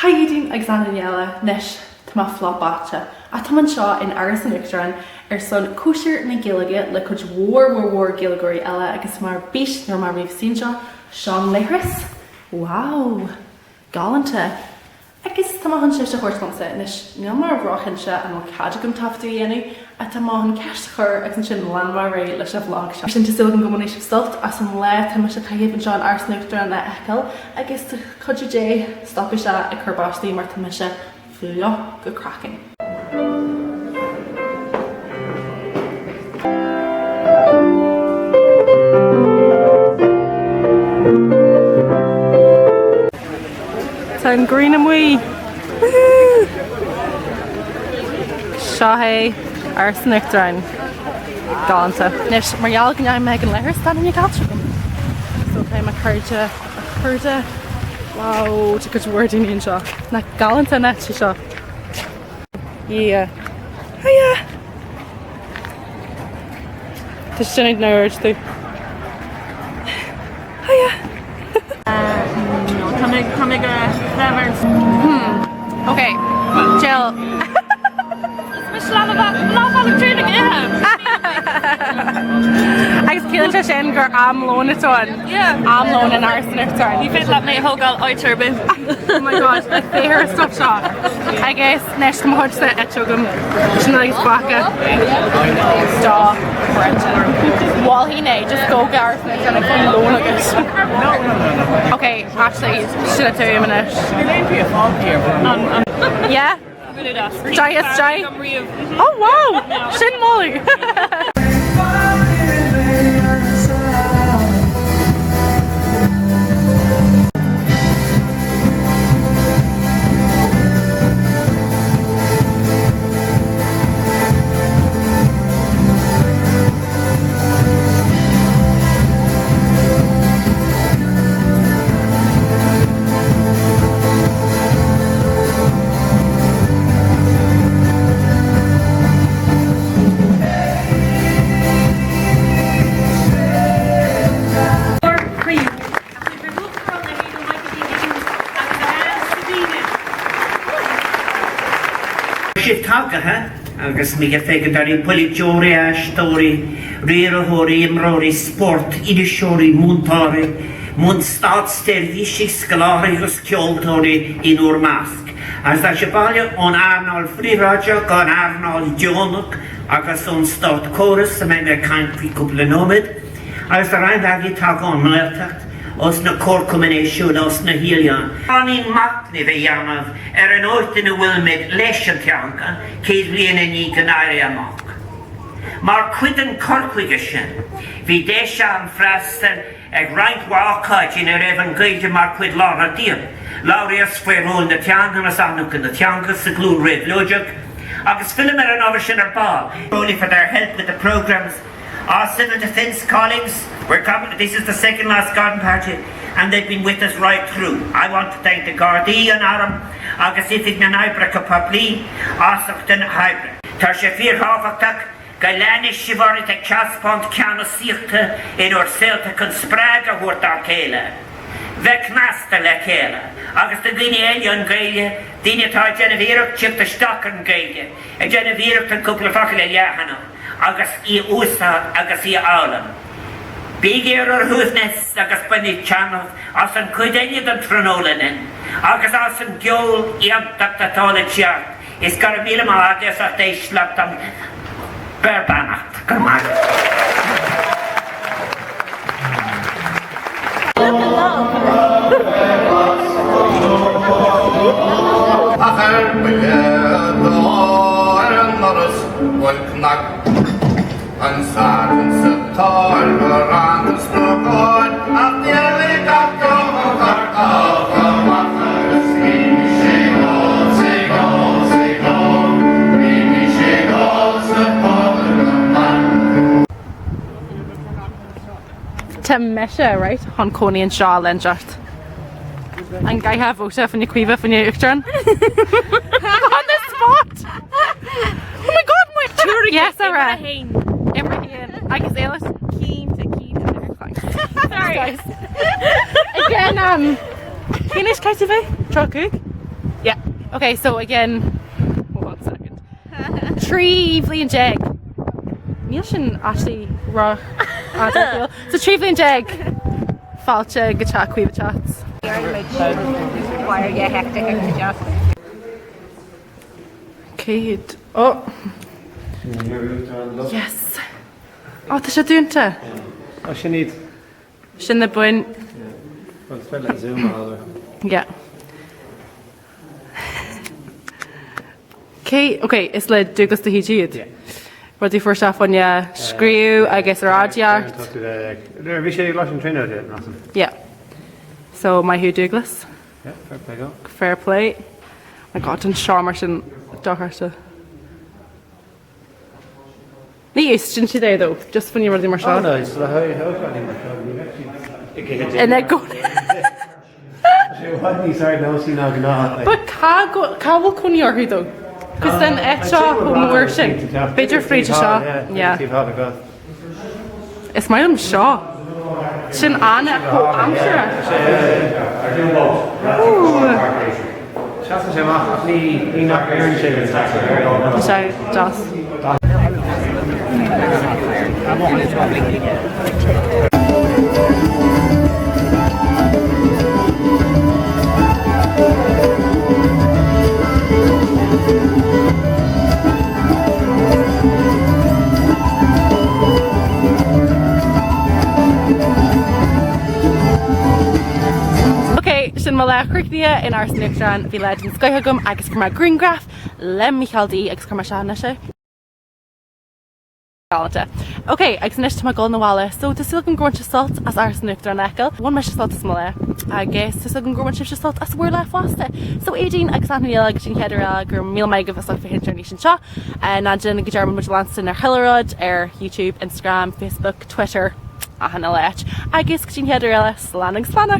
Haidín ag Zananiela nes tá flá báte a tá an seo in Áras an Uachtaráin son Cóisir na Gaeilge le chuid mhór Gaeilgeoirí eile agus mar bís nó mar bhíh sin Seán Léhras. Wow, galanta. Agus tá an sé chóirtamsa nes níl mar bhrachan se an cad gom taftú dhéanú a tá an ceist chur ag an sin landmar ré leis a vlag se. Sin sil an gomunéis sult as an le tá se caihéh an Seán Áras an Uachtaráin le eiceil agus chuide dé stoppa se a chubáistí mar tá se fluo go cracking. Tá green and wee. Chaith Áras an Uachtaráin. Galanta. Nes marall gan I'm Megan Léhras stan in your catchum. So okay, my curta. Wow, to good wording in shot. Na galanta net shot. Yeah. Hiya. Just shouldn't nerd too. Hiya. Coming clever. Okay. Jill. Agus cíann sin gur amlón atáin. Amlón in Áras an Uachtaráin. You fit let me hogal oiturbin. Oh my god, like fair stuff shot. I guess next time watch the etchogum. Nice baka. Stop. While he nay, just go Gareth and I can loan agus. Okay, actually, should I tell you a minute? You're going to be a fog here. Yeah? Jai. Oh wow! Shin Molly! Agus mi gefegad ar ein pwylid jori a stori, rir o hori, imrori, sport, idishori, muntari, munt staatsterdi, sgiskalari, gus kjoltori in o'r mask. As da siabalio on Arnold Friraja, gan Arnold Jonuk, agus on start chorus, am ein kaint fi kublenomid. As da rein dagi tag on mlertacht, os na corcomination, os na hilion. Anin matni fe ianaf, an oed yn y wilmid leis y tianca, ceid rian yn ni gynnairi amok. Mar cwyd yn corcwig ysyn, fi desha am fraster ag raint wakaj yn yr efan gaeilge mar cwyd lor a dir. Lawr eas fwerol na tianca mas anwg yn y tianca sy glwn red logic, agus film an official ar ball. Only for their help with the programs. Our civil defence colleagues, this is the second last garden party, and they've been with us right through. I want to thank the Gardaí and Aram, agus ifig na naibre ka papli, asachtan haibre. Tar se fir hafachtak, gailanis shivarit ag chaspont cana sichte in o'r selta kan spraga hwrt ar kele. Vec nasta le kele. Agus the gwini elion Gaeilge, dini ta Genevieve chip the stocken Gaeilge, a Genevieve tan couple fakle jahana. Agus I úsá, agus I álam. Bígéir ar húsnes agus bunny channel, as an cuideine an trónolanin, agus as an geol I amtach tatála tiart, is gar a míle má agus a déis slapt am berbanacht, gomag. An sarn sy tor o'r an ysbrogod a ddielig ac o'ch ar waffer Sgyn Rimi sigol sy pobl yman. Tim Mesha, right? Hon Coney and Shaw Lenjart. And Guy have voted from the Quiva from the Uachtaráin. On the spot! Oh my god, my tour! Yes, Sarah. Ibrahim. Agus Éilis. Keen to thanks. Sorry. Guys. Again, Finish Caoimhe? Trocug? Yeah. Okay, so again, 1 second. Trí bhliain jeg. Níl sin actually ra. So trí bhliain jeg. Fáilte go teach cuimhe chats. Céad. Oh. Yes. Oh, tá sé dúnta. Oh, sin need. Sin na buin. Well, it's better like Zoom or other. Yeah. Okay, is le dúgus do híd. Yeah. Rudí first off on ya screw, I guess rádiart. There we should lost in trainer there, nothing. Yeah. So my Hugh Douglas. Yeah, fair play go. Fair play. My God, an seomar sin docharte. Ní ustin si there though, just when you rudí mar Oh seo. no, it's the how got him. And then go. What he sorry no see now gná. But cá bhfuil cúnaí orthu though. Cos then seo go mór sin. Beidir fríte seo. Yeah. Is mai am seo. Sin anna go amsere. Shasta sé mach ní nach éireann sé le tax. So just. Sin má lecricnia in Áras an Uachtaráin bhí leid an scoithegum agus gur mar greengraph le Michaeldaí agus gur mar seanna se. Okay, agus nist má gáil na bhála, so tá sil an gúirte sult as Áras an Uachtaráin ecail, bhain me se sult is mó le, agus tá sil an gúirte se sult as bhuair le fásta. So Éadaoin agus Anthony agus sin cheadar gur míl meigah as fa hintar sin seo, ná gin go dearman mu lansan ar Hillerod, ar YouTube, Instagram, Facebook, Twitter, a hanna leit. Agus sin cheadar eile slanning slanna.